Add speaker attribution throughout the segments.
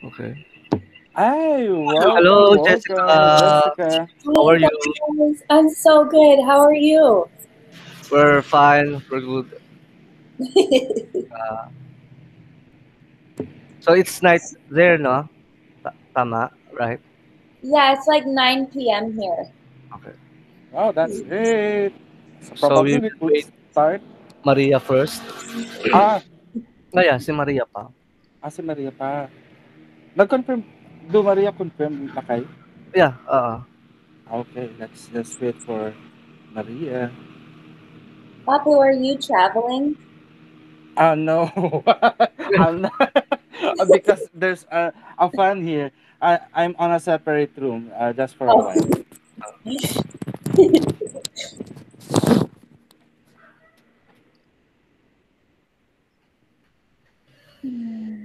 Speaker 1: Okay.
Speaker 2: Hi,
Speaker 1: Hello,
Speaker 2: welcome,
Speaker 1: Jessica.
Speaker 2: Jessica.
Speaker 1: How are
Speaker 3: Hey
Speaker 1: you?
Speaker 3: guys, I'm so good. How are you?
Speaker 1: We're fine. We're good. So it's night there, no? Tama, right?
Speaker 3: Yeah, it's like 9 p.m. here.
Speaker 1: Okay.
Speaker 2: Oh, that's great. So
Speaker 1: So we
Speaker 2: probably we
Speaker 1: will
Speaker 2: could
Speaker 1: wait
Speaker 2: start.
Speaker 1: Maria first.
Speaker 2: Ah,
Speaker 1: Ah, yeah, si Maria pa.
Speaker 2: si Maria pa. Nag-confirm, do Maria confirm na kayo?
Speaker 1: Yeah,
Speaker 2: Okay, let's just wait for Maria.
Speaker 3: Papu, are you traveling?
Speaker 2: No, I'm not. Because there's a fan here. I'm on a separate room just for a
Speaker 3: Oh.
Speaker 2: while.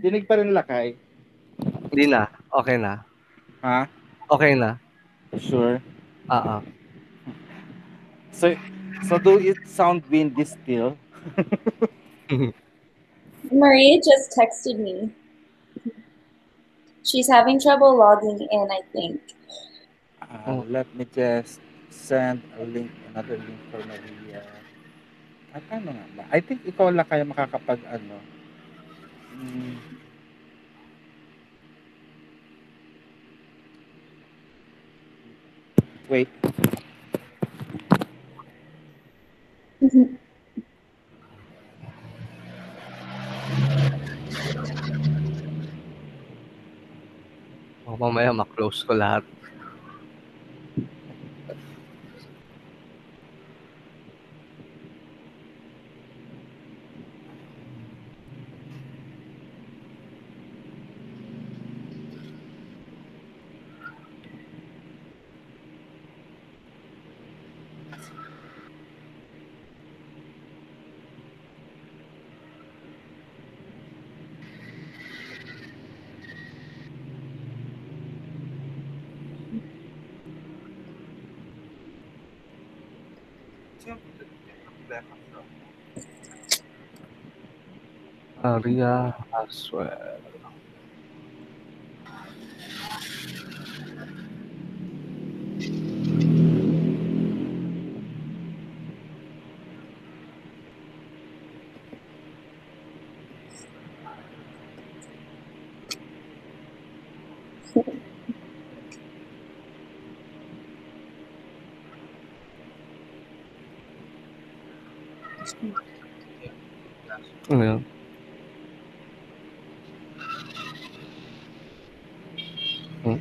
Speaker 2: Dinig pa rin lakay.
Speaker 1: hindi na. Okay na.
Speaker 2: Ha?
Speaker 1: Okay na.
Speaker 2: Sure.
Speaker 1: Ah,
Speaker 2: So, so do it sound windy still?
Speaker 3: Maria just texted me. She's having trouble logging in, I think.
Speaker 1: Mm.
Speaker 2: Let me just send a link, another link for Maria. Paano nga ba? I think ikaw lang kaya makakapag ano. Mm, wait.
Speaker 1: Mamaya ma-close ko lahat. Maria as well. Ano yun? Mm.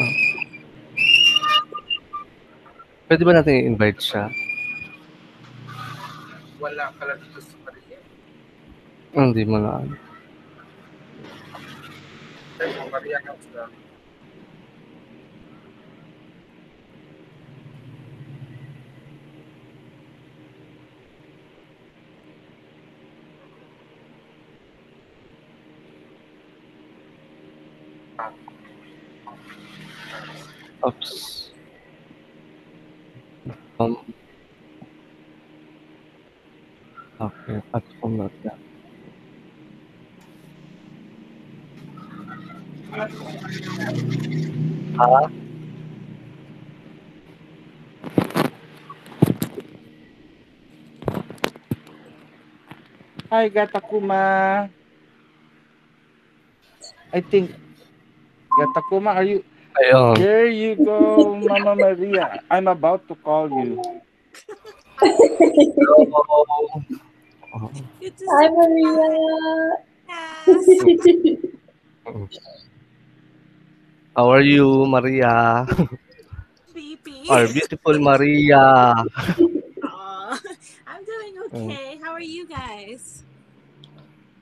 Speaker 1: Ah, pwede ba natin i-invite siya? Hindi mo na. Oops. Um, okay. At kung not that. Ah,
Speaker 2: Hi, Gatakuma. I think Gatakuma, are you?
Speaker 1: ayun.
Speaker 2: There you go, Mama Maria. I'm about to call you.
Speaker 1: Hello. Oh,
Speaker 4: Good to
Speaker 3: Hi,
Speaker 4: see
Speaker 3: Maria.
Speaker 4: us.
Speaker 1: mm. How are you, Maria?
Speaker 4: BP.
Speaker 1: Our beautiful Maria.
Speaker 4: Aw, I'm doing
Speaker 1: Mm.
Speaker 4: okay. How are you guys?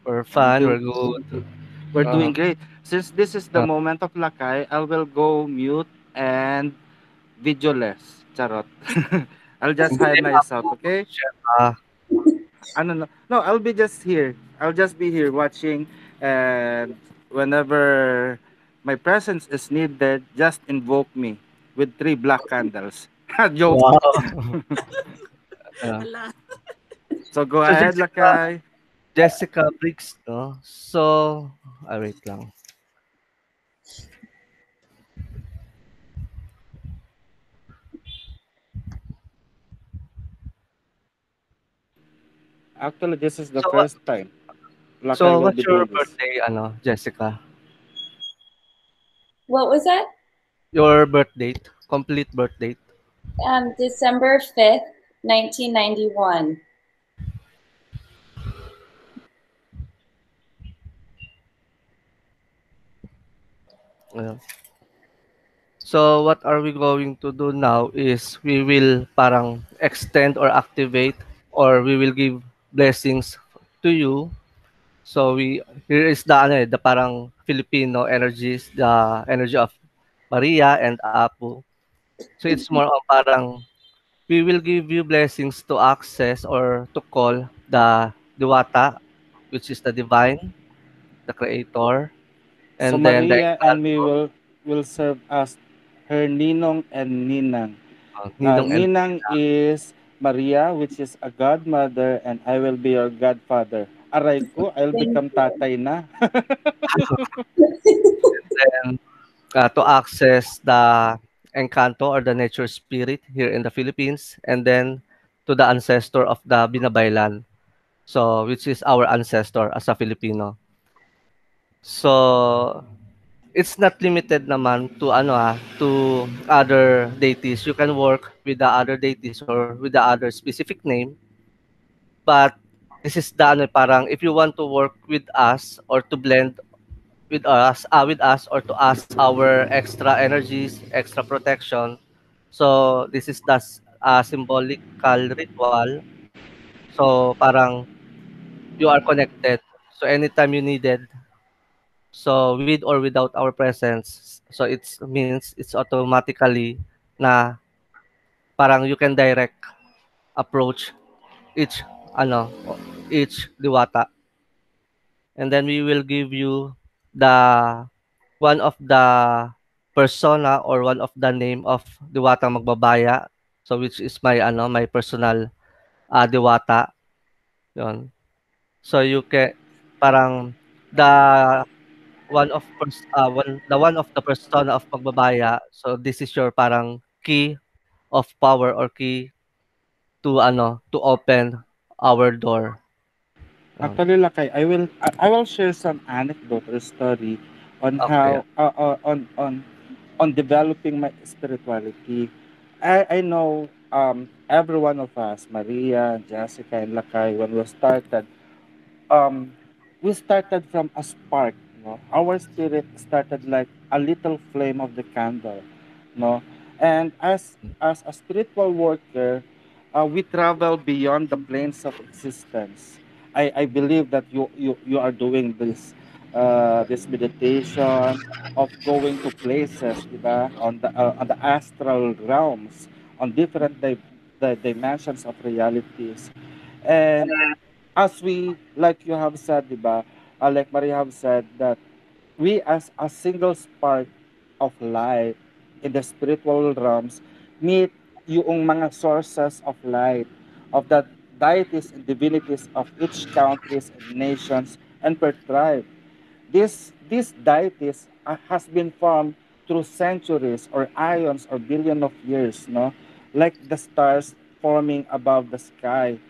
Speaker 1: We're
Speaker 2: I'm
Speaker 1: fine.
Speaker 2: do.
Speaker 1: We're good.
Speaker 2: We're doing
Speaker 1: Uh,
Speaker 2: great. Since this is the
Speaker 1: uh,
Speaker 2: moment of lakay, I will go mute and videoless. Charot. I'll just
Speaker 1: hindi
Speaker 2: hide
Speaker 1: ako
Speaker 2: myself, okay?
Speaker 1: siya.
Speaker 2: Ano, no, no, I'll be just here. I'll just be here watching, and whenever my presence is needed, just invoke me with three black candles. Joke.
Speaker 1: Wow. Uh,
Speaker 4: Hala.
Speaker 2: So go
Speaker 1: so
Speaker 2: ahead, Lakay.
Speaker 1: Jessica Briggs, no? So, wait lang.
Speaker 2: Actually, this is the
Speaker 1: So what
Speaker 2: first time Lakay
Speaker 1: so
Speaker 2: will be
Speaker 1: what's your
Speaker 2: doing this.
Speaker 1: birthday, Jessica?
Speaker 3: What was that?
Speaker 1: Your birth date, complete birth date.
Speaker 3: December 5th, 1991.
Speaker 1: Ayan. So what are we going to do now is we will parang extend or activate or we will give blessings to you. So here is the the parang Filipino energies, the energy of Maria and Apu. So it's more on parang we will give you blessings to access or to call the Diwata, which is the divine, the creator,
Speaker 2: So
Speaker 1: and then the
Speaker 2: Maria and me
Speaker 1: Encanto,
Speaker 2: will serve as her ninong and ninang.
Speaker 1: Ninong and
Speaker 2: Ninang is Maria, which is a godmother, and I will be your godfather. Aray ko, I'll
Speaker 3: Thank
Speaker 2: become
Speaker 3: you.
Speaker 2: tatay na.
Speaker 1: then to access the Encanto or the nature spirit here in the Philippines, and then to the ancestor of the Binabaylan, so which is our ancestor as a Filipino. So it's not limited naman to to other deities. You can work with the other deities or with the other specific name, but this is the parang if you want to work with us or to blend with us or to ask our extra energies, extra protection. So this is the symbolical ritual. So parang you are connected. So anytime you needed, so with or without our presence, so it means it's automatically na parang you can direct approach each ano each diwata, and then we will give you the one of the persona or one of the name of Diwatang Magbabaya. So which is my my personal Diwata, yon. So you can parang the the one of the persona of Magbabaya. So this is your parang key of power or key to to open our door. Yun.
Speaker 2: Actually, Lakay, I will share some anecdote or story on
Speaker 1: Okay.
Speaker 2: how on developing my spirituality. I know every one of us, Maria, Jessica, and Lakay, when um we started from a spark, no? Our spirit started like a little flame of the candle, no? And as a spiritual worker, we travel beyond the planes of existence. I believe that you are doing this meditation of going to places, diba? On the astral realms, on different the dimensions of realities. And as we, like you have said, diba? Like Maria have said, that we as a single spark of light in the spiritual realms meet yung mga sources of light of the deities and divinities of each countries and nations and per tribe. These deities has been formed through centuries or ions or billion of years, no? Like the stars forming above the sky.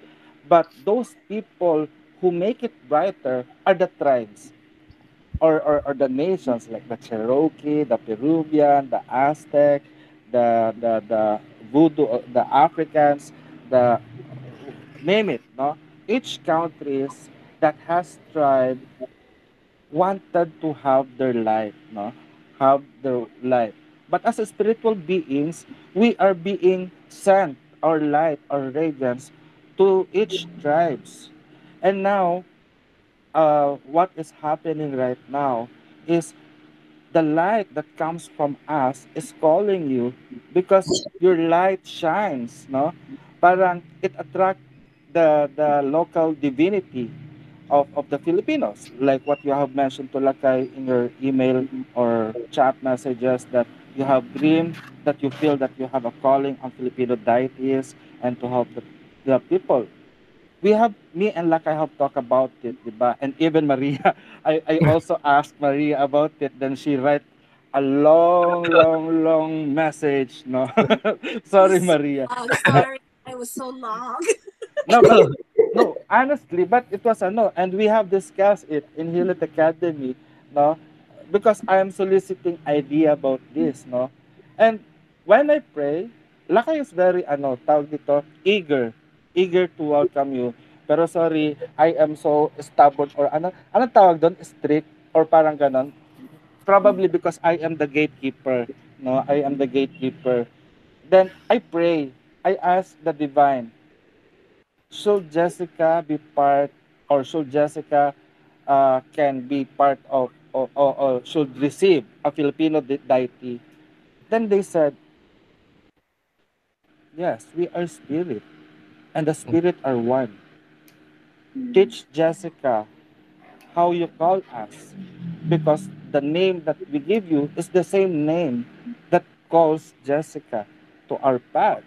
Speaker 2: But those people who make it brighter are the tribes or the nations like the Cherokee, the Peruvian, the Aztec, the Voodoo, the Africans, the name it, no? Each countries that has tribe wanted to have their life, no? Have their life. But as a spiritual beings, we are being sent our light, our radiance to each tribes. And now, what is happening right now is the light that comes from us is calling you because your light shines, no? Parang it attract. the local divinity of the Filipinos, like what you have mentioned to Lakay in your email or chat messages, that you have dreamed, that you feel that you have a calling on Filipino deities and to help the people. We have, me and Lakay have talked about it, diba? And even Maria, I also asked Maria about it. Then she write a long message. No,
Speaker 4: It
Speaker 2: sorry,
Speaker 4: was so
Speaker 2: Maria.
Speaker 4: long. Sorry, I was so long.
Speaker 2: No, but no, honestly, but it was a no, and we have discussed it in Hewlett Academy, no, because I am soliciting idea about this, no, and when I pray, Lakay is very tawag dito, eager to welcome you. Pero sorry, I am so stubborn or anong tawag doon, strict or parang ganon. Probably because I am the gatekeeper, no, I am the gatekeeper. Then I pray, I ask the divine, should Jessica be part, or should Jessica can be part of, or should receive a Filipino deity? Then they said, yes, we are spirit, and the spirit are one. Teach Jessica how you call us, because the name that we give you is the same name that calls Jessica to our path.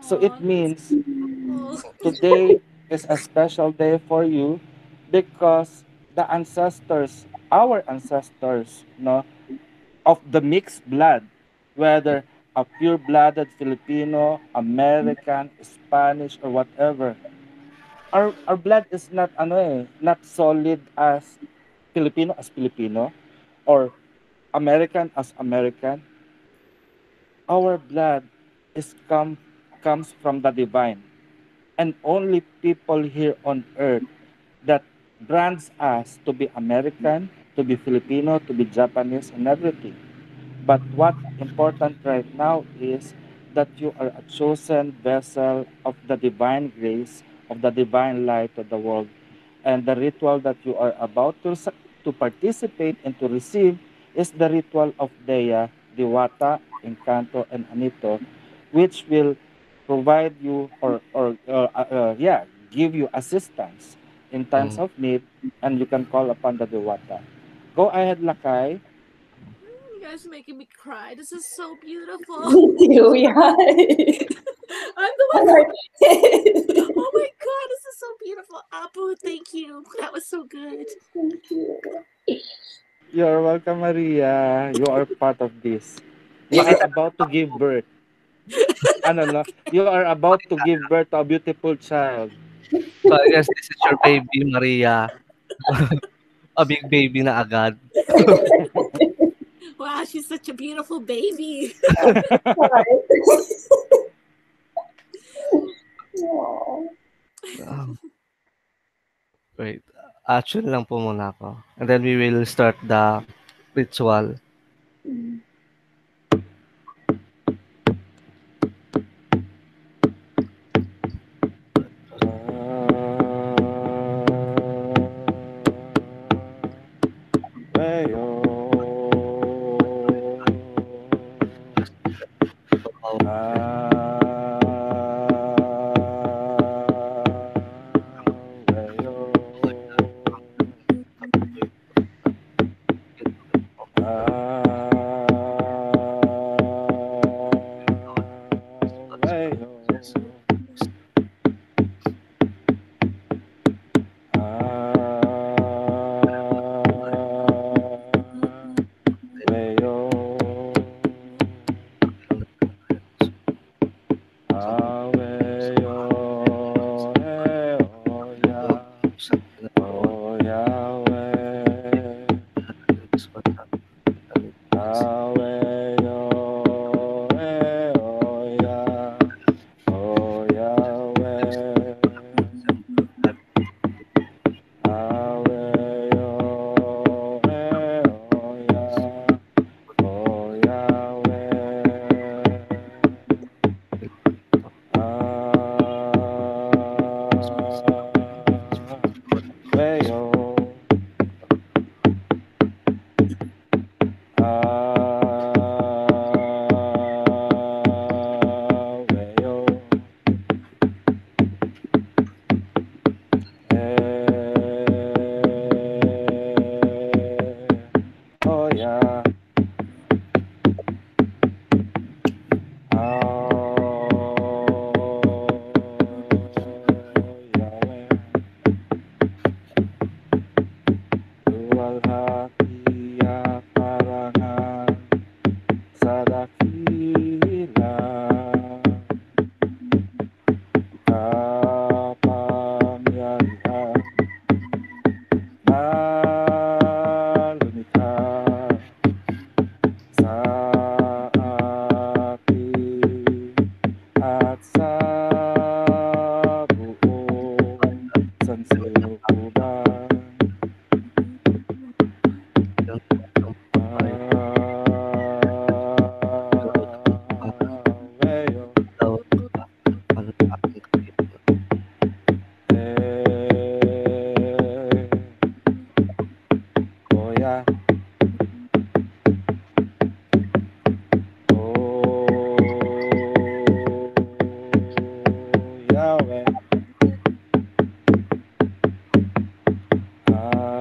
Speaker 2: So it
Speaker 4: Oh, that's
Speaker 2: means
Speaker 4: beautiful.
Speaker 2: today is a special day for you because the ancestors, our ancestors, no, of the mixed blood, whether a pure-blooded Filipino, American, Spanish, or whatever, our blood is not not solid as Filipino, or American as American. Our blood is comes from the divine, and only people here on earth that brands us to be American, to be Filipino, to be Japanese, and everything. But what important right now is that you are a chosen vessel of the divine grace, of the divine light of the world. And the ritual that you are about to participate and to receive is the ritual of Dea, Diwata, Encanto, and Anito, which will provide you, or give you assistance in times
Speaker 1: Mm.
Speaker 2: of need, and you can call upon the Diwata. Go ahead, Lakay.
Speaker 4: You guys are making me cry. This is so beautiful.
Speaker 3: Me too, yeah.
Speaker 4: I'm the one
Speaker 3: I'm
Speaker 4: crying.
Speaker 3: like,
Speaker 4: Oh my god, this is so beautiful. Apu, thank you. That was so good.
Speaker 3: thank you.
Speaker 2: You're welcome, Maria. You are part of this. You
Speaker 3: Give
Speaker 2: are
Speaker 3: it
Speaker 2: about to give birth. Ano, no? You are about to give birth to a beautiful child.
Speaker 1: So I guess this is your baby, Maria. A big baby na agad.
Speaker 4: Wow, she's such a beautiful baby.
Speaker 3: apart. Aw.
Speaker 1: Ah, wait, chill lang po muna ako. And then we will start the ritual.
Speaker 2: Wayo. Wayo. Tuban,
Speaker 1: Yung diwatang papaya.
Speaker 2: Aweyo,
Speaker 1: Tawag ka ang aking kapitan.
Speaker 2: Koya, Yahweh, Aweyo.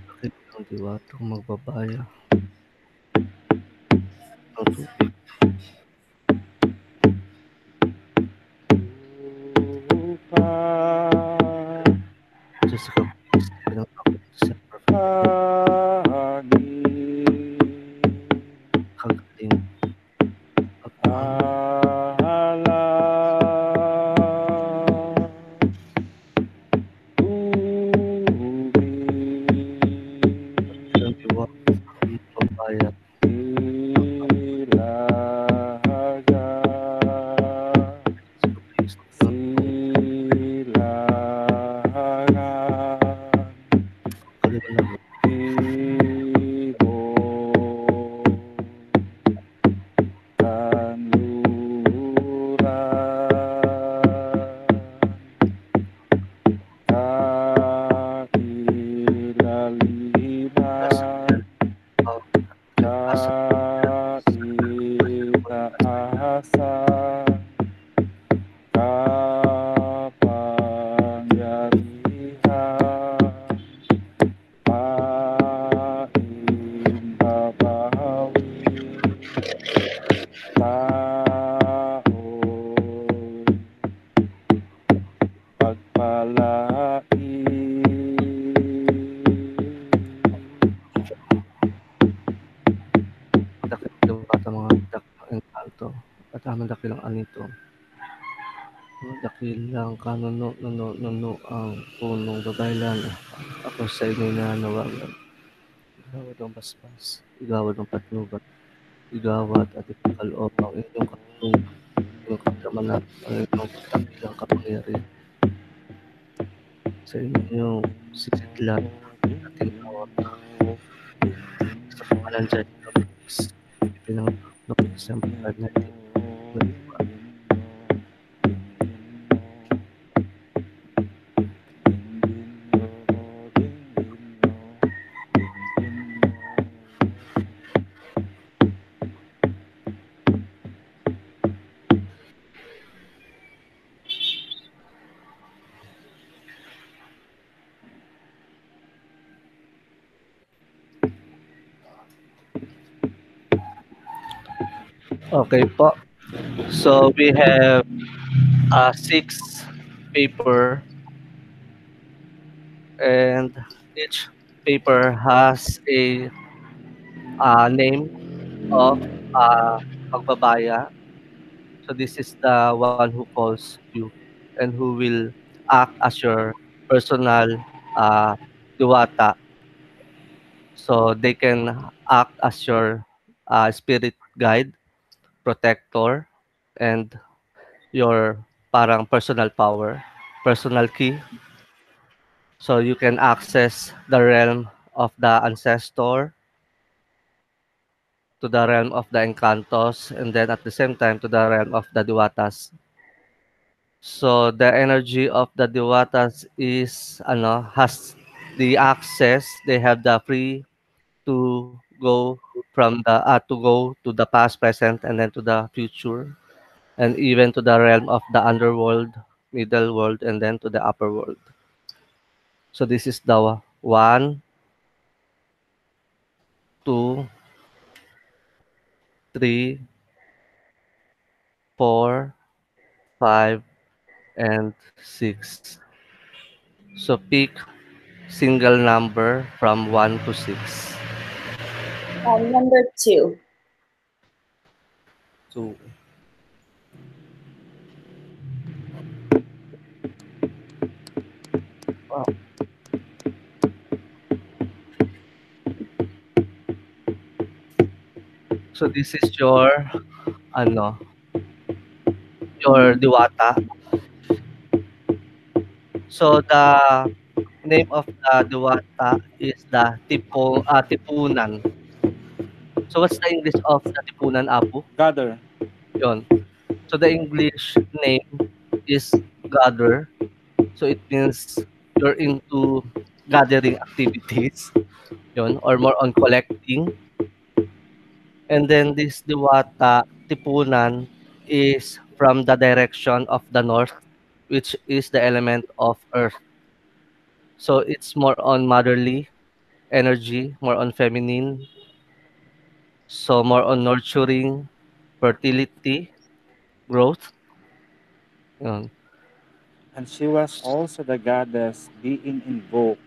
Speaker 1: Sakit ng diwatang magbabaya ng tubig. Jessica Briggs, ilang taon December 15, kagaling pagpahal ng diwatang magbabaya Jessica Briggs, ilang taon kaliwanagan nasa
Speaker 2: Kailaliman,
Speaker 1: ang kalikasan sa
Speaker 2: kaitaasan, kapangyarihan, paimbabawi, tao'y
Speaker 1: dakit ng bata mga dakilang engkanto at amang dakilang anito. Mga dakilang kanuno ang punong babaylan. Ako sa inyo'y nananawagan. Igawad ang basbas, igawad ang patnubat, igawad at ipagkaloob ang inyong katulungan, inyong kabramanan, ang inyong dakilang kapangyarihan sa inyong sisidlan at tinawag sa pangalan dyan ng Briggs, ipinanganak noong December 5, 1991. Okay po. So we have six paper and each paper has a name of magbabaya. So this is the one who calls you and who will act as your personal uh, diwata. So they can act as your spirit guide, protector, and your parang personal power, personal key. So you can access the realm of the ancestor to the realm of the encantos and then at the same time to the realm of the diwatas. So the energy of the diwatas is has the access, they have the free to go to the past, present and then to the future and even to the realm of the underworld, middle world and then to the upper world. So this is the 1, 2, 3, 4, 5 and 6. So pick single number from 1 to 6.
Speaker 3: Number 2.
Speaker 1: 2. Wow. So this is your ano, your Diwata. So the name of the Diwata is the Tipunan. So what's the English of the Tipunan, Apu?
Speaker 2: Gather.
Speaker 1: Yun. So the English name is gather. So it means you're into gathering activities, yun, or more on collecting. And then this Diwata, Tipunan, is from the direction of the north, which is the element of earth. So it's more on motherly energy, more on feminine, so more on nurturing, fertility, growth. Yun.
Speaker 2: And she was also the goddess being invoked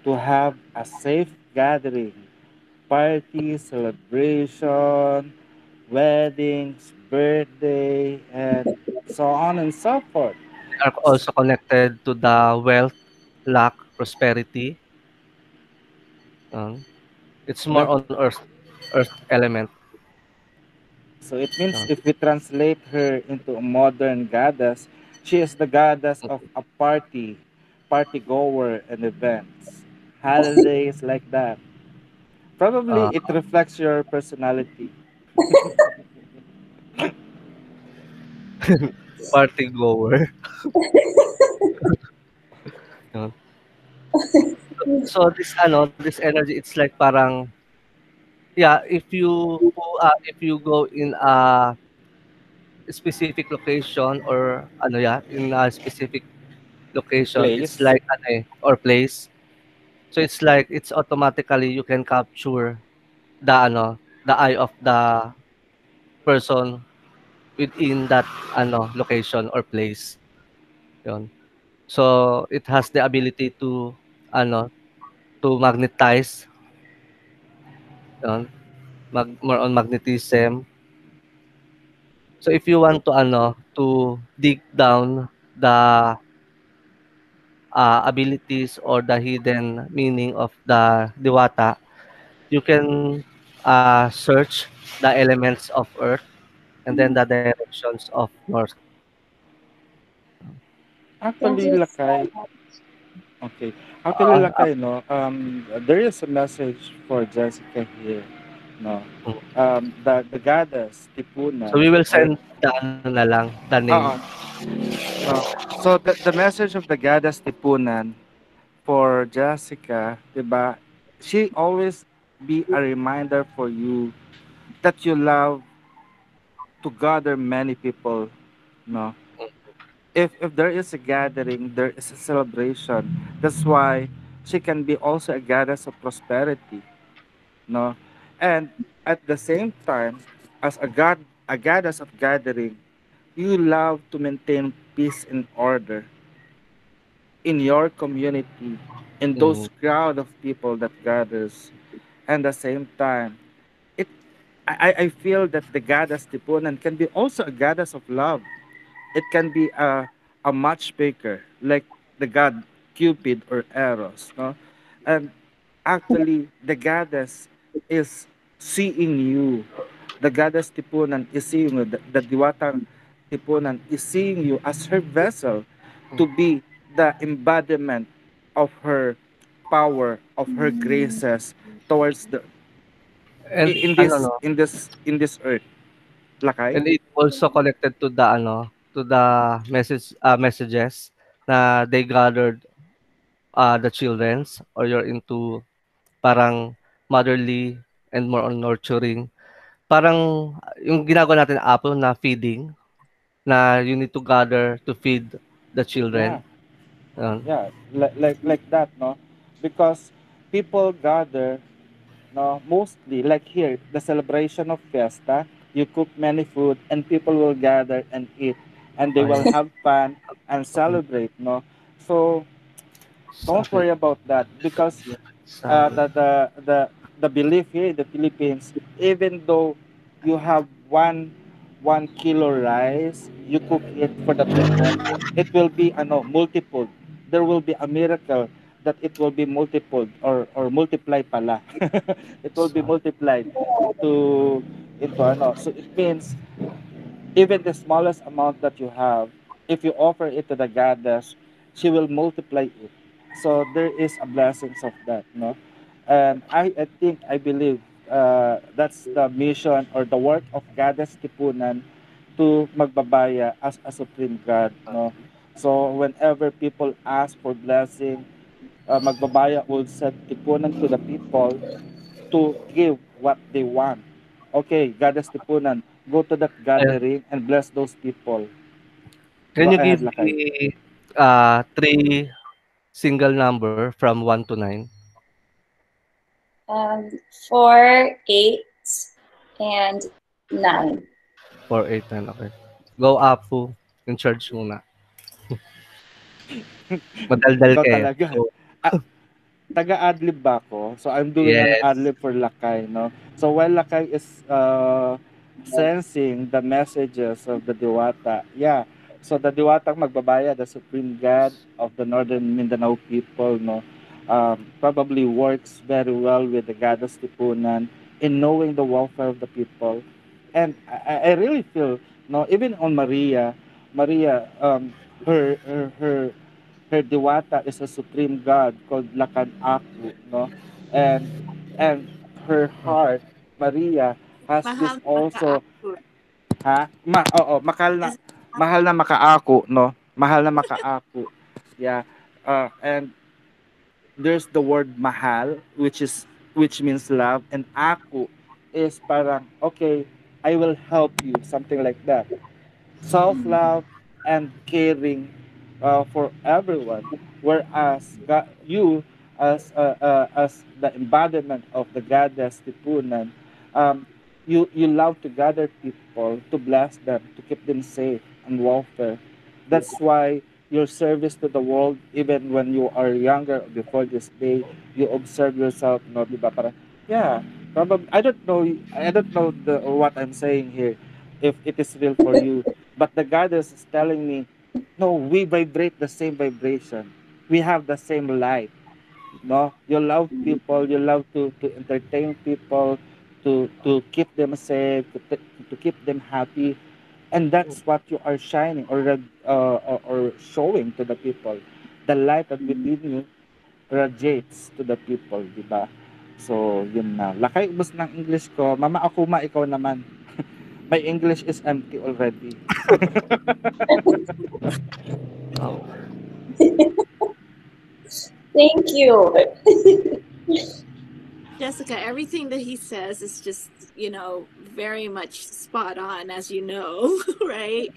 Speaker 2: to have a safe gathering, party, celebration, weddings, birthday, and so on and so forth.
Speaker 1: They are also connected to the wealth, luck, prosperity. Yun. It's more
Speaker 2: Like,
Speaker 1: on earth element.
Speaker 2: so it means
Speaker 1: Yun.
Speaker 2: if we translate her into a modern goddess, she is the goddess of a party goer and events, holidays like that. Probably
Speaker 1: Uh,
Speaker 2: it reflects your personality.
Speaker 1: party goer. Yun. So this this energy, it's like parang, yeah, if you go in a specific location, or yeah, in a specific location, it's
Speaker 2: Place.
Speaker 1: like or place. So it's like it's automatically you can capture the the eye of the person within that location or place. Yun. So it has the ability to ano to magnetize, yun, more on magnetism. So if you want to to dig down the abilities or the hidden meaning of the Diwata, you can search the elements of earth and then the directions of north.
Speaker 3: Thank
Speaker 2: Actually,
Speaker 3: you so
Speaker 2: Lakay,
Speaker 3: much.
Speaker 2: okay. Actually,
Speaker 1: Uh,
Speaker 2: Lakay, no, there is a message for Jessica here, no. The goddess,
Speaker 1: so
Speaker 2: Tipunan,
Speaker 1: we will
Speaker 2: or,
Speaker 1: send the na lang, the name.
Speaker 2: uh, no. So, the message of the goddess Tipunan for Jessica, diba, she always be a reminder for you that you love to gather many people, no. If there is a gathering, there is a celebration. That's why she can be also a goddess of prosperity, no? And at the same time, as a goddess of gathering, you love to maintain peace and order in your community, in
Speaker 1: Mm,
Speaker 2: those crowd of people that gathers. And the same time, it I feel that the goddess Tipunan can be also a goddess of love. It can be a matchmaker, like the god Cupid or Eros, no? And actually, the goddess is seeing you. The goddess Tipunan is seeing you. The Diwatang Tipunan is seeing you as her vessel to be the embodiment of her power, of her graces towards the
Speaker 1: and
Speaker 2: in this earth. Lakay?
Speaker 1: and it also connected to the to the messages na they gathered the childrens, or you're into parang motherly and more on nurturing. Parang yung ginagawa natin Apple na feeding, na you need to gather to feed the
Speaker 2: Yeah.
Speaker 1: children. Yun.
Speaker 2: Yeah, like that, no? Because people gather, no, mostly like here, the celebration of fiesta, you cook many food and people will gather and eat and they
Speaker 1: Oh,
Speaker 2: will
Speaker 1: yeah.
Speaker 2: have fun and celebrate, no? So don't
Speaker 1: Sabi
Speaker 2: worry about that because uh,
Speaker 1: sabi.
Speaker 2: the, the the the belief here in the Philippines, even though you have one kilo rice, you cook it for the people, it will be multiple. There will be a miracle that it will be multiple or multiply pala. It will be
Speaker 1: Sabi.
Speaker 2: multiplied into into ano. So it means even the smallest amount that you have, if you offer it to the goddess, she will multiply it. So there is a blessings of that, no? And I think I believe that's the mission or the work of Goddess Tipunan to magbabaya as a supreme God, no? So whenever people ask for blessing, magbabaya will send Tipunan to the people to give what they want. Okay, Goddess Tipunan, go to that
Speaker 1: Ayun.
Speaker 2: gathering and bless those people.
Speaker 1: Can
Speaker 2: Go
Speaker 1: you
Speaker 2: ahead,
Speaker 1: give
Speaker 2: Lakay.
Speaker 1: me, 3 single number from 1 to 9?
Speaker 3: Um, 4, 8, and 9.
Speaker 1: 4, 8, 9, okey. Go, Apu, in charge muna. Madaldal
Speaker 2: Ikaw
Speaker 1: ka, eh.
Speaker 2: talaga.
Speaker 1: Go.
Speaker 2: Ah, taga-adlib ba ako? So I'm doing an
Speaker 1: Yes.
Speaker 2: adlib for Lakay, no? So while Lakay is sensing the messages of the Diwata, yeah. So the Diwatang Magbabaya, the supreme god of the northern Mindanao people, no, probably works very well with the goddess Tipunan in knowing the welfare of the people. And I really feel, no, even on Maria, Maria, her Diwata is a supreme god called Lakan Aku, no? And and her heart, Maria, has this
Speaker 4: Mahal na
Speaker 2: also,
Speaker 4: maka-ako.
Speaker 2: ha? Oo,
Speaker 4: Is
Speaker 2: mahal na makaako, no? Mahal na makaako. Yeah. And there's the word mahal, which means love, and aku is parang okay, I will help you, something like that. Self-love and caring for everyone, whereas you as the embodiment of the goddess Tipunan, um, you love to gather people, to bless them, to keep them safe and welfare. That's why your service to the world, even when you are younger, before this day, you observe yourself, no, di ba? Parang, yeah, probably, I don't know what I'm saying here, if it is real for you. But the goddess is telling me, no, we vibrate the same vibration. We have the same light. No, you love people. You love to entertain people, to keep them safe, to keep them happy, and that's what you are shining or showing to the people. The light that within you radiates to the people, di ba? So, yun na. Lakay ubos ng English ko. Mama Akuma, ikaw naman. My English is empty already.
Speaker 1: Oh,
Speaker 3: Thank you.
Speaker 4: Jessica, everything that he says is just, very much spot on, as you know, right?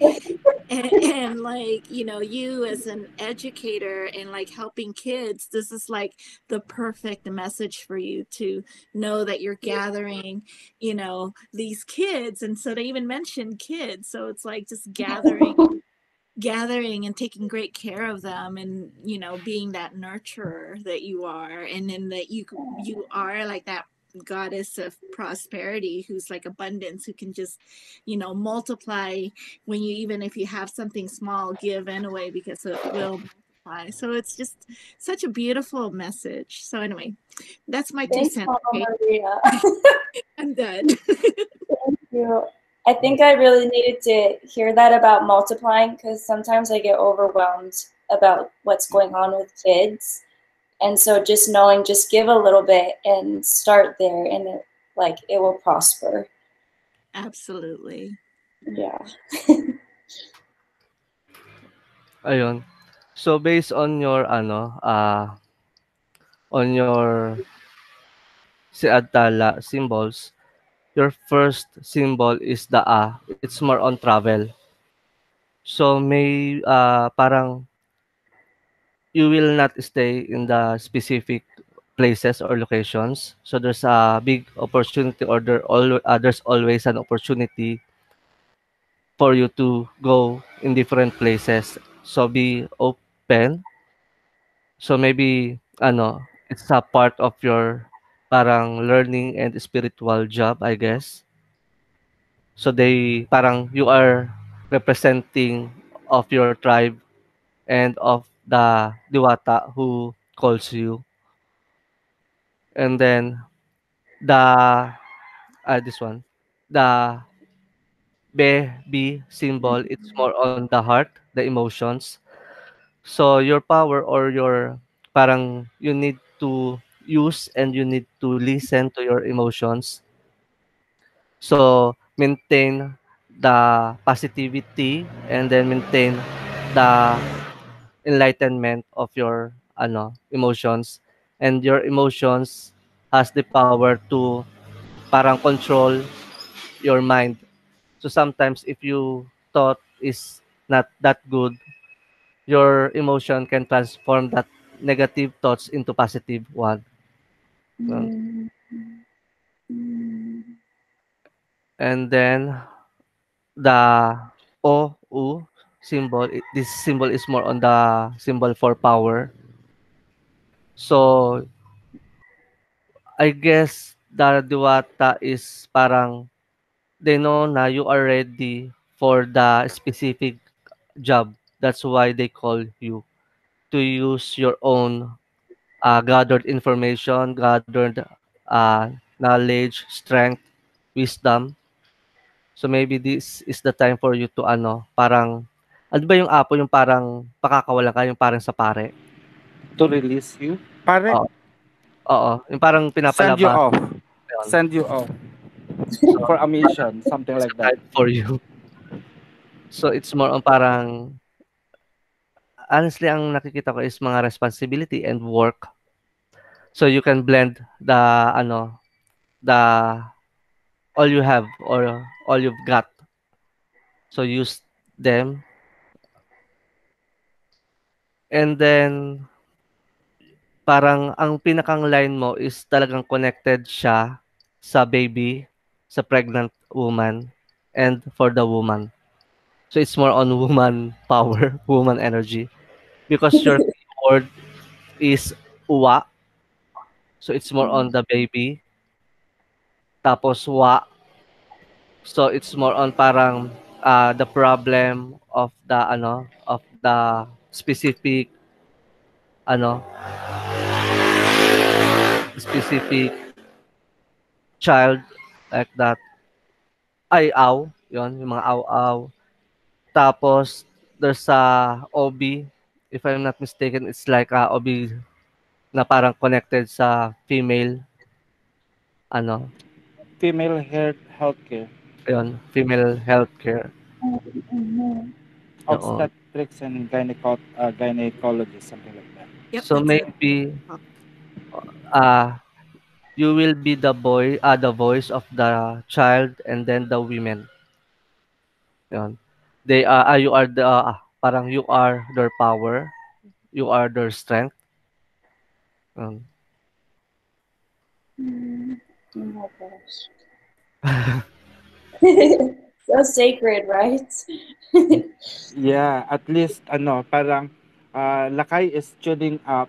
Speaker 4: And like, you as an educator and like helping kids, this is like the perfect message for you to know that you're gathering, these kids. And so they even mentioned kids. So it's like just gathering and taking great care of them, and being that nurturer that you are, and then that you are like that goddess of prosperity who's like abundance, who can just multiply when you, even if you have something small, give anyway, because it will multiply. So it's just such a beautiful message. So anyway, that's my two
Speaker 3: Thanks,
Speaker 4: cents.
Speaker 3: Mama
Speaker 4: Okay,
Speaker 3: Maria.
Speaker 4: I'm done.
Speaker 3: Thank you. I think I really needed to hear that about multiplying because sometimes I get overwhelmed about what's going on with kids. And so just knowing, just give a little bit and start there, and it will prosper.
Speaker 4: Absolutely.
Speaker 3: Yeah.
Speaker 1: ayun. So, based on your ano, on your Siadtala symbols, your first symbol is the A. It's more on travel. So, may, parang you will not stay in the specific places or locations. So, there's a big opportunity, or there's always an opportunity for you to go in different places. So, be open. So, maybe ano, it's a part of your parang learning and spiritual job, I guess. So, parang you are representing of your tribe and of the Diwata who calls you. And then the this one. the B symbol, it's more on the heart, the emotions. So your power or your parang you need to use and you need to listen to your emotions. So maintain the positivity and then maintain the enlightenment of your emotions, and your emotions has the power to parang control your mind. So sometimes if you thought is not that good, your emotion can transform that negative thoughts into positive one. Um,
Speaker 3: Mm, mm,
Speaker 1: And then the O U symbol, this symbol is more on the symbol for power. So I guess the Diwata is parang they know na you are ready for the specific job. That's why they call you to use your own gathered information, gathered knowledge, strength, wisdom. So maybe this is the time for you to parang ano ba yung apo yung parang pakakawalan ka, yung parang sa pare?
Speaker 2: To release you. Pare,
Speaker 1: Oo, oo, yung parang
Speaker 2: send you
Speaker 1: pinapalabas,
Speaker 2: off.
Speaker 1: yun.
Speaker 2: Send you off
Speaker 1: So,
Speaker 2: for a
Speaker 1: parang
Speaker 2: mission, something
Speaker 1: it's
Speaker 2: like
Speaker 1: a
Speaker 2: that.
Speaker 1: time for you. So, it's more on parang honestly, ang nakikita ko is mga responsibility and work. So, you can blend the the all you have or all you've got. So, use them and then parang ang pinakang line mo is talagang connected siya sa baby, sa pregnant woman, and for the woman. So it's more on woman power, woman energy. Because your keyword is uwa, so it's more on the baby. Tapos wa, so it's more on parang the problem of the of the specific ano, specific child like that. Ay, aw, yon yung mga aw-aw. Tapos there's a OB, if I'm not mistaken, it's like a OB na parang connected sa female, ano,
Speaker 2: Female healthcare,
Speaker 1: ayun, female healthcare,
Speaker 3: mhm.
Speaker 1: oo.
Speaker 2: obstetrics and gynecology, something like that.
Speaker 4: Yep,
Speaker 1: So
Speaker 4: that's a
Speaker 1: maybe,
Speaker 4: talk.
Speaker 1: uh, you will be the voice of the child and then the women, yun. You are the, parang you are their power, you are their strength, yun.
Speaker 3: Mm. Oh my gosh. So sacred, right?
Speaker 2: Yeah, at least parang Lakay is tuning up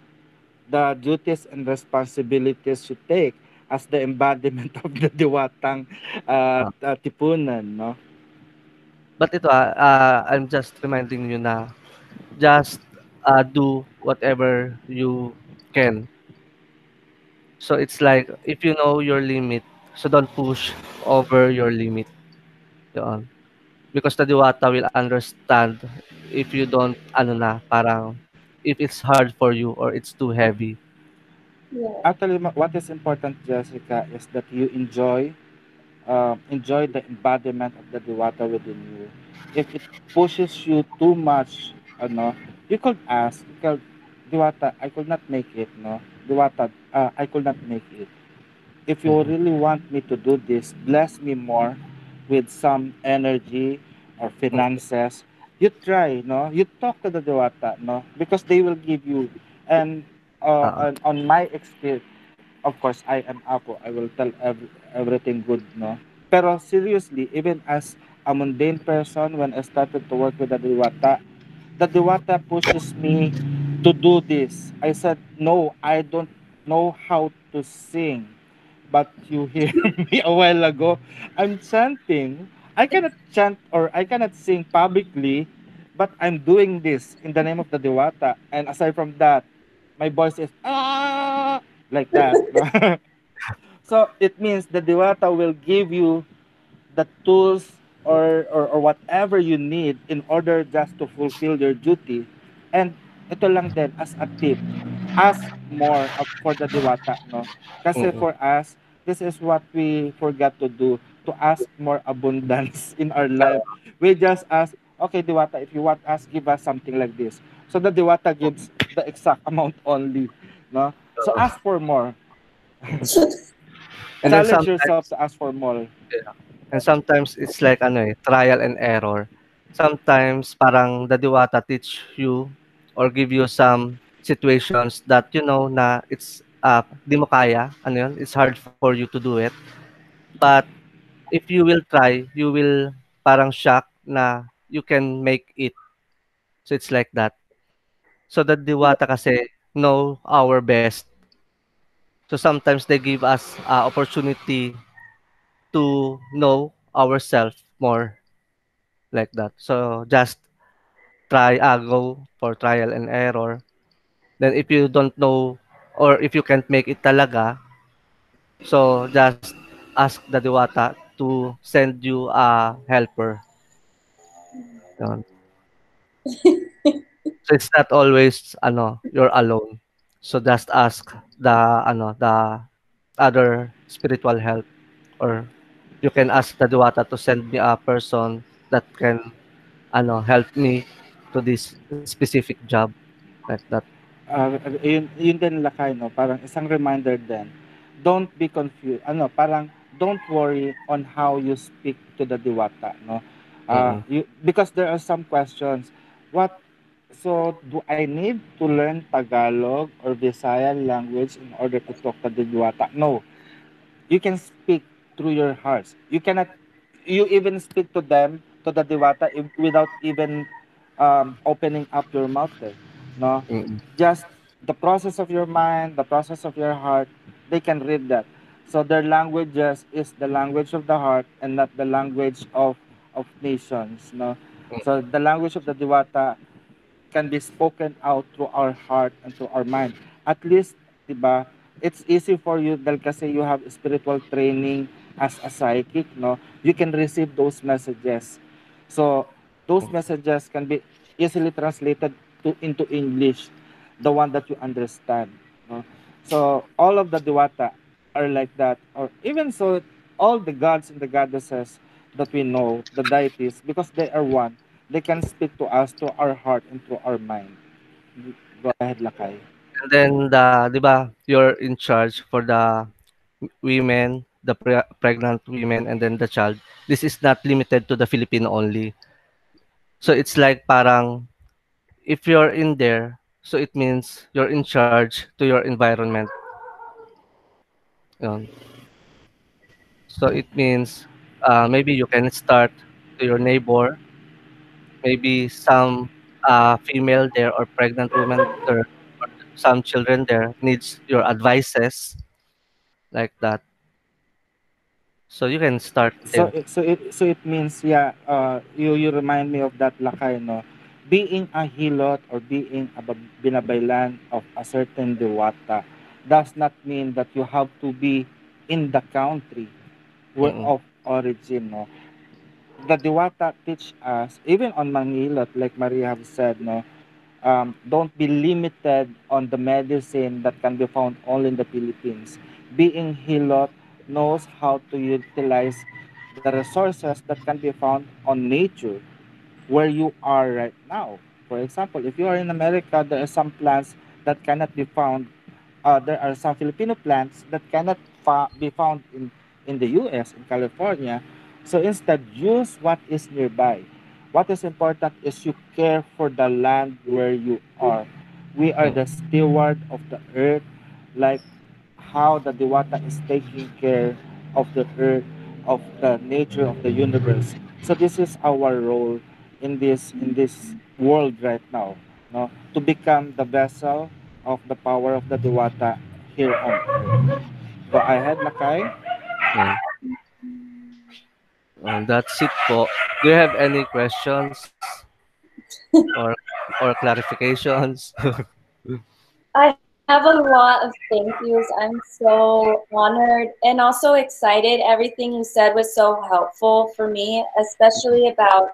Speaker 2: the duties and responsibilities you take as the embodiment of the Diwatang
Speaker 1: Ah,
Speaker 2: Tipunan, no?
Speaker 1: but ito, I'm just reminding you na just, do whatever you can. So it's like if you know your limit, so don't push over your limit. Yun. Because the Diwata will understand if you don't parang if it's hard for you or it's too heavy.
Speaker 3: Yeah.
Speaker 2: Actually, what is important, Jessica, is that you enjoy the embodiment of the Diwata within you. If it pushes you too much, you could ask, Diwata, I could not make it, no? Diwata, I could not make it. If you
Speaker 1: Mhm.
Speaker 2: really want me to do this, bless me more with some energy or
Speaker 1: Mm.
Speaker 2: finances. You try, no? You talk to the Diwata, no? Because they will give you. And
Speaker 1: Oo.
Speaker 2: on my experience, of course, I am Apo. I will tell everything good, no? Pero seriously, even as a mundane person, when I started to work with the Diwata pushes me to do this. I said, no, I don't know how to sing. But you hear me a while ago, I'm chanting. I cannot chant or I cannot sing publicly, but I'm doing this in the name of the Diwata. And aside from that, my voice is like that. So it means the Diwata will give you the tools or whatever you need in order just to fulfill your duty. And ito lang din as a tip, ask more for the diwata, no? Kasi
Speaker 1: mm,
Speaker 2: for us, this is what we forgot to do, to ask more abundance in our life. We just ask, okay, diwata, if you want us, give us something like this. So the diwata gives the exact amount only, no? So ask for more.
Speaker 1: mm. And then
Speaker 2: Challenge yourself
Speaker 1: sometimes,
Speaker 2: to ask for more.
Speaker 1: yeah, and sometimes it's like ano, trial and error. Sometimes parang the Diwata teach you or give you some situations that you know na it's, 'di mo kaya, ano yun, it's hard for you to do it. But if you will try, you will parang shock na you can make it. So it's like that. So the Diwata kasi know our best. So sometimes they give us, opportunity to know ourselves more, like that. So just try, go for trial and error. Then if you don't know or if you can't make it talaga, so just ask the Diwata to send you a helper. Yun. So it's not always ano, you're alone. So just ask the ano, the other spiritual help, or you can ask the Diwata to send me a person that can ano, help me to this specific job, like that.
Speaker 2: Yun din lakay, no? Parang isang reminder din. Don't be confused. Ano, parang don't worry on how you speak to the diwata, no?
Speaker 1: Mm.
Speaker 2: Because there are some questions. What So do I need to learn Tagalog or Visayan language in order to talk to the diwata? No, you can speak through your hearts. You cannot, you even speak to them, to the diwata, without even opening up your mouth there. No,
Speaker 1: Mm.
Speaker 2: just the process of your mind, the process of your heart, they can read that. So their languages is the language of the heart and not the language of nations. No, so the language of the diwata can be spoken out through our heart and through our mind. At least, di ba, it's easy for you dahil kasi you have spiritual training as a psychic, no? You can receive those messages. So, those messages can be easily translated into English, the one that you understand, no? So, all of the Diwata are like that. Or even so, all the gods and the goddesses that we know, the deities, because they are one, they can speak to us, to our heart, and to our mind. Go ahead, Lakay.
Speaker 1: And then the 'di ba, you're in charge for the women, the pregnant women, and then the child. This is not limited to the Filipino only. So it's like parang if you're in there, so it means you're in charge to your environment. Yun. So it means, maybe you can start to your neighbor, maybe some, female there or pregnant woman there, or some children there needs your advices, like that. So you can start there.
Speaker 2: So it means, yeah, you remind me of that, Lakay, no? Being a hilot or being a binabaylan of a certain diwata does not mean that you have to be in the country where
Speaker 1: Mm,
Speaker 2: of origin, no? The diwata teach us, even on Manilot, like Maria have said, no, don't be limited on the medicine that can be found only in the Philippines. Being Hilot knows how to utilize the resources that can be found on nature where you are right now. For example, if you are in America, there are some plants that cannot be found. There are some Filipino plants that cannot be found in the US, in California. So instead, use what is nearby. What is important is you care for the land where you are. We are
Speaker 1: mm,
Speaker 2: the steward of the earth, like how the Diwata is taking care of the earth, of the nature of the universe. So this is our role in this world right now, no? To become the vessel of the power of the Diwata here on earth. Go ahead, Lakay.
Speaker 1: mm. That's it po. Do you have any questions or or clarifications?
Speaker 3: I have a lot of thank yous. I'm so honored and also excited. Everything you said was so helpful for me, especially about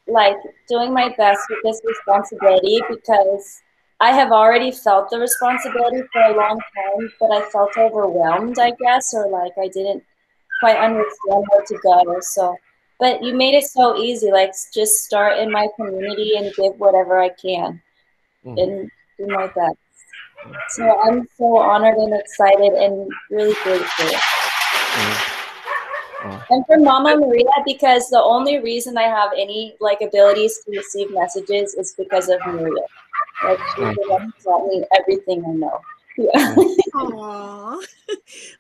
Speaker 3: like doing my best with this responsibility because I have already felt the responsibility for a long time, but I felt overwhelmed, I guess, or like I didn't quite understand where to go. So, but you made it so easy. Like, just start in my community and give whatever I can
Speaker 1: Mhm.
Speaker 3: and do my best. So I'm so honored and excited and really grateful.
Speaker 1: Mhm. Oh.
Speaker 3: And for Mama Maria, because the only reason I have any like abilities to receive messages is because of Maria. Like she's the one who taught me everything I know. Yeah.
Speaker 1: Mhm.
Speaker 4: Oh,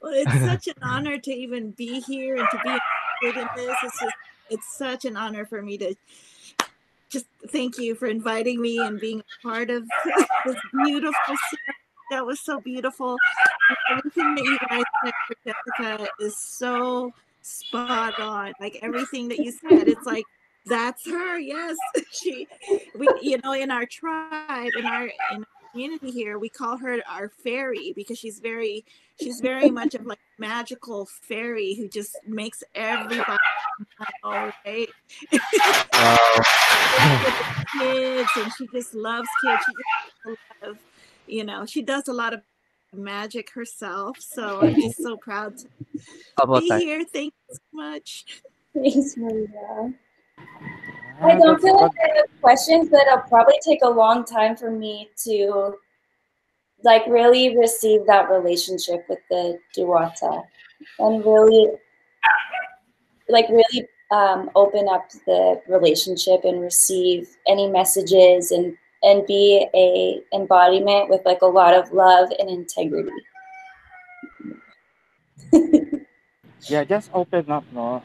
Speaker 4: well, it's such an honor to even be here and to be included in this. It's such an honor for me to just thank you for inviting me and being a part of this beautiful ceremony. That was so beautiful. And everything that you guys said for Jessica is so spot on. Like everything that you said, it's like that's her. Yes, she. We, in our tribe, in our community here, we call her our fairy because she's very much of like magical fairy who just makes everybody smile, right?
Speaker 1: Wow.
Speaker 4: With the kids, and she just loves kids. She just does a lot of, she does a lot of magic herself. So I'm just so
Speaker 1: Mhm.
Speaker 4: proud to be
Speaker 1: About
Speaker 4: here.
Speaker 1: time.
Speaker 4: Thank you so much.
Speaker 3: Thanks, Maria. I
Speaker 2: Ah,
Speaker 3: don't
Speaker 2: that's
Speaker 3: feel like
Speaker 2: good.
Speaker 3: I have questions, but it'll probably take a long time for me to like really receive that relationship with the Diwata and really open up the relationship and receive any messages and be a embodiment with like a lot of love and integrity.
Speaker 2: Yeah, just open up, no.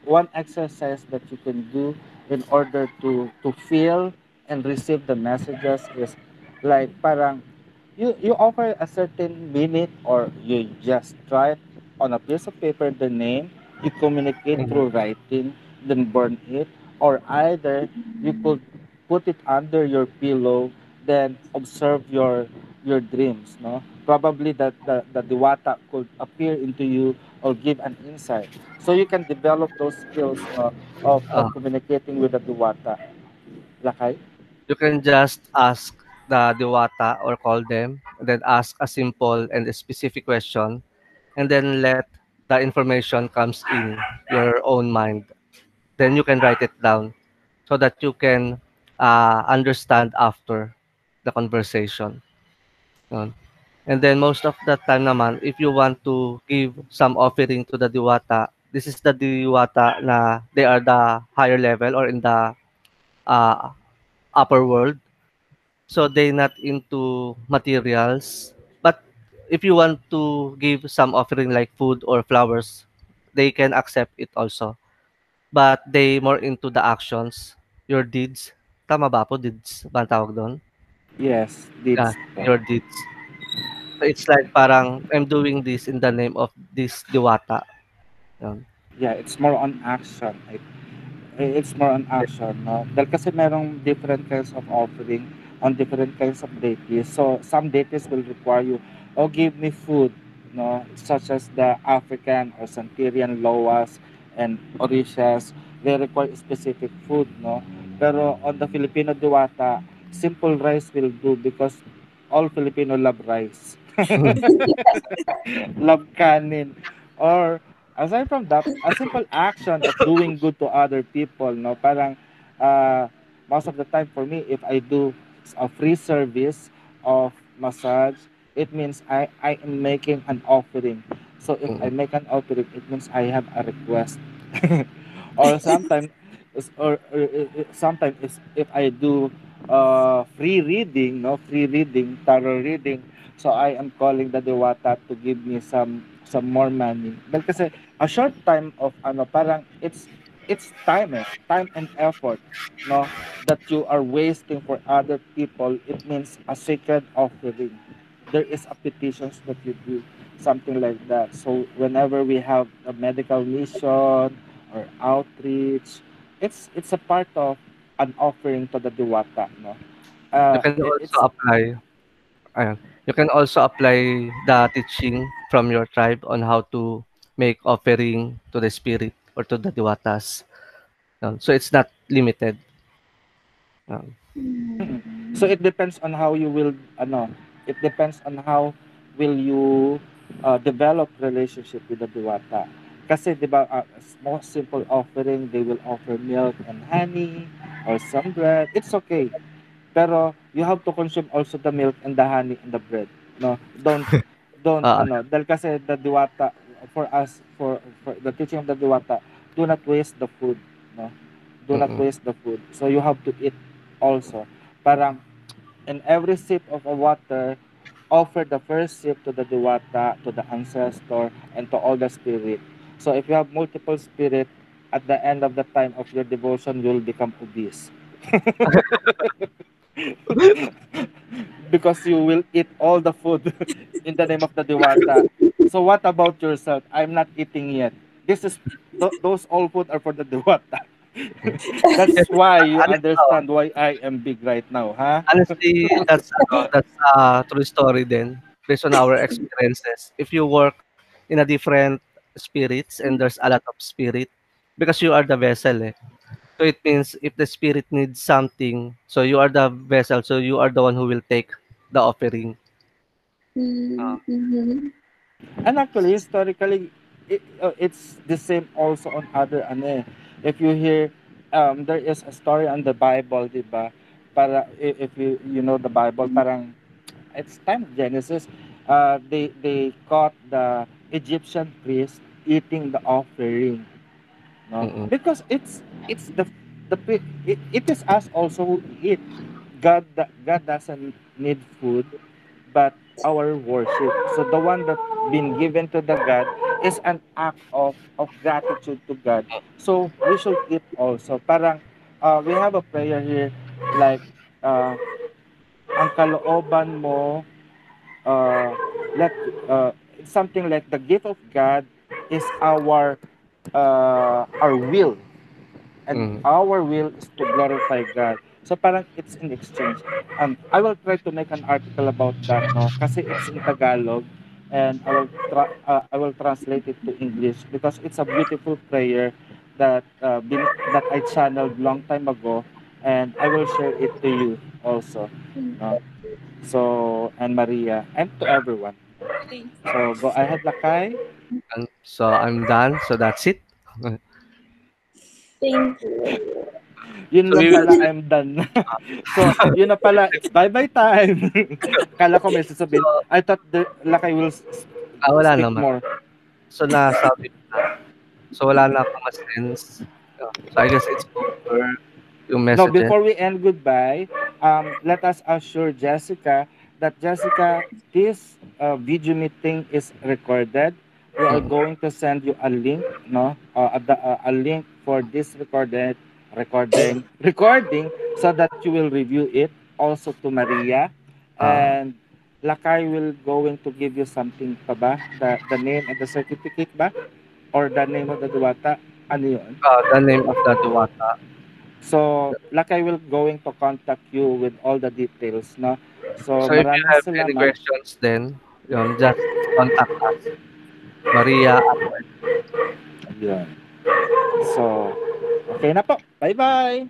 Speaker 2: One exercise that you can do in order to feel and receive the messages is like parang you offer a certain minute or you just write on a piece of paper the name, you communicate
Speaker 1: Mhm.
Speaker 2: through writing, then burn it, or either you could put it under your pillow, then observe your dreams, no? Probably that the diwata could appear into you or give an insight. So you can develop those skills, no, of
Speaker 1: Ah,
Speaker 2: communicating with the diwata. Lakay?
Speaker 1: you can just ask the Diwata or call them, and then ask a simple and a specific question, and then let the information comes in your own mind. Then you can write it down so that you can understand after the conversation. Yun. And then most of the time naman, if you want to give some offering to the Diwata, this is the Diwata na they are the higher level or in the uh, upper world. So they not into materials. But if you want to give some offering like food or flowers, they can accept it also. But they more into the actions, your deeds. Tama ba po? Deeds ba ang tawag doon?
Speaker 2: Yes,
Speaker 1: Yeah,
Speaker 2: deeds.
Speaker 1: your deeds. So it's like parang I'm doing this in the name of this Diwata. Yun.
Speaker 2: Yeah, it's more on action. It's more on action, no? Dahil kasi merong different kinds of offering on different kinds of deities. So, some deities will require you, oh, give me food, no? Such as the African or Santerian Loas and Orishas. They require specific food, no? Pero on the Filipino Diwata, simple rice will do because all Filipino love rice. Love kanin. Or aside from that, a simple action of doing good to other people, no? Parang most of the time for me, if I do a free service of massage, it means I am making an offering. So if I
Speaker 1: Mm,
Speaker 2: make an offering, it means I have a request. Or sometimes sometimes if I do free reading, no, free reading, tarot reading, so I am calling the Diwata to give me some more money. Dahil kasi a short time of ano parang it's time time and effort, no, that you are wasting for other people. It means a sacred offering. There is a petitions that you do, something like that. So whenever we have a medical mission or outreach, it's a part of an offering to the Diwata, no.
Speaker 1: you can
Speaker 2: It's
Speaker 1: also apply. Ayan. You can also apply the teaching from your tribe on how to make offering to the spirit or to the diwatas. So it's not limited. Um,
Speaker 2: Mm. So it depends on how you will it depends on how will you develop relationship with the diwata. Kasi 'di ba most simple offering they will offer milk and honey or some bread. It's okay. Pero you have to consume also the milk and the honey and the bread. No, don't
Speaker 1: uh,
Speaker 2: dahil kasi the diwata for us for the teaching of the diwata, do not waste the food. No, do not
Speaker 1: mm,
Speaker 2: waste the food. So you have to eat also. Parang in every sip of a water, offer the first sip to the diwata, to the ancestor, and to all the spirit. So if you have multiple spirit, at the end of the time of your devotion, you'll become obese. Because you will eat all the food in the name of the diwata. So what about yourself? I'm not eating yet. This is those all food are for the diwata.
Speaker 1: mm. Yes,
Speaker 2: That's why you
Speaker 1: oh,
Speaker 2: understand why I am big right now, huh?
Speaker 1: honestly, that's a true story then, based on our experiences. If you work in a different spirits and there's a lot of spirit, because you are the vessel, eh. So it means if the spirit needs something, so you are the vessel, so you are the one who will take the offering. Uh,
Speaker 3: Mm-hmm.
Speaker 2: And actually, historically, it's the same also on other ano eh. If you hear, there is a story on the Bible, di ba? Para if you know the Bible, parang it's time of Genesis. They caught the Egyptian priest eating the offering, no?
Speaker 1: mm,
Speaker 2: Because it's it is us also who eat. God doesn't need food, but our worship. So the one that been given to the God is an act of gratitude to God. So we should eat also. Parang we have a prayer here like uh, ang kalooban mo let it's something like the gift of God is our will, and
Speaker 1: mm.
Speaker 2: our will is to glorify God. So parang it's in exchange. I will try to make an article about that, no, kasi it's in Tagalog, and I will translate it to English because it's a beautiful prayer that I channeled long time ago, and I will share it to you also, no. So and Maria and to everyone.
Speaker 4: Thank
Speaker 2: So go ahead, Lakay.
Speaker 1: And so I'm done. So that's it.
Speaker 3: Thank you.
Speaker 2: Yun
Speaker 1: So
Speaker 2: lang
Speaker 1: we will
Speaker 2: pala, I'm done. So, yun na pala, it's bye-bye time. Kala ko may sasabihin.
Speaker 1: so,
Speaker 2: I thought Lakay will
Speaker 1: wala
Speaker 2: speak
Speaker 1: naman.
Speaker 2: more.
Speaker 1: So nasabi ko na. So wala na akong ma-sense. So I guess it's over yung
Speaker 2: No,
Speaker 1: messages.
Speaker 2: before we end goodbye, let us assure Jessica that Jessica, this video meeting is recorded. We are
Speaker 1: Mm,
Speaker 2: going to send you a link, no, a link for this recording, so that you will review it. Also to Maria,
Speaker 1: ah,
Speaker 2: and Lakay will going to give you something pa ba? The name and the certificate ba? Or the name of the Duwata? Ano yun?
Speaker 1: the name of the Diwata.
Speaker 2: So, like I will going to contact you with all the details, no? So,
Speaker 1: So if you
Speaker 2: maraming
Speaker 1: have any
Speaker 2: salamat.
Speaker 1: questions then, just contact us. Maria at
Speaker 2: Yun. So, okay na po. Bye-bye!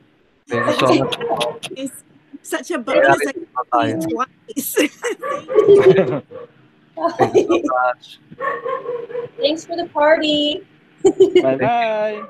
Speaker 1: thank you so much po.
Speaker 4: It's such a
Speaker 1: Kaya
Speaker 4: bonus.
Speaker 1: rin
Speaker 4: I
Speaker 1: sa
Speaker 4: see
Speaker 1: papayan.
Speaker 4: twice. Thank you.
Speaker 1: Thank you so much.
Speaker 3: Thanks for the party.
Speaker 1: Thank you.
Speaker 2: Bye-bye!